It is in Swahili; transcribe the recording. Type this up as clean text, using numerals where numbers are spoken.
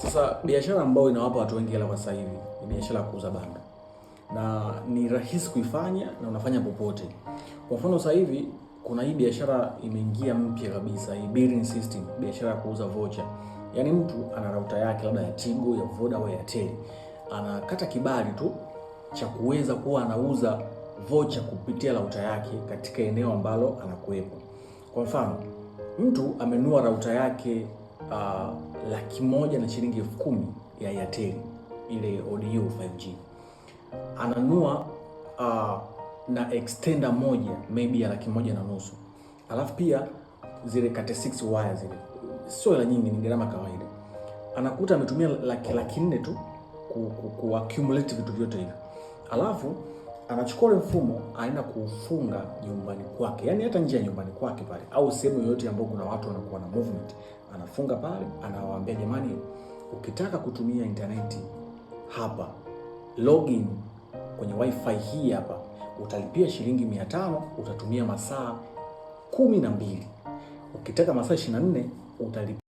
Sasa biashara ambayo inawapa watu wengi hela kwa sasa hivi ni biashara ya kuuza bando, na ni rahisi kuifanya na unafanya popote. Kwa mfano sasa hivi kuna hii biashara imeingia mpya kabisa, hii billing system, biashara ya kuuza voucher. Yaani mtu ana router yake labda ya Tigo, ya Voda au ya Airtel, anakata kibali tu cha kuweza kuwa anauza voucher kupitia router yake katika eneo ambalo anakuwepo. Kwa mfano mtu amenunua router yake 100,000 na shilingi 10,000 ya Airtel, ile audio 5G. Ananunua na extender moja maybe ya 1,500,000. Alafu pia zile Cat 6 wire zile sio hela nyingi, ni gharama kawaida. Anakuta ametumia laki 4 tu ku accumulate vitu vyote hivi. Alafu anachukua ule mfumo aenda kufunga nyumbani kwake, yaani hata nje ya nyumbani kwake pale, au sehemu yoyote ambapo kuna watu wanakuwa na movement, anafunga pale, anawaambia jamani, ukitaka kutumia interneti hapa, login kwenye wifi hii hapa, utalipia shilingi 500, utatumia masaa 12. Ukitaka masaa 24 utalipia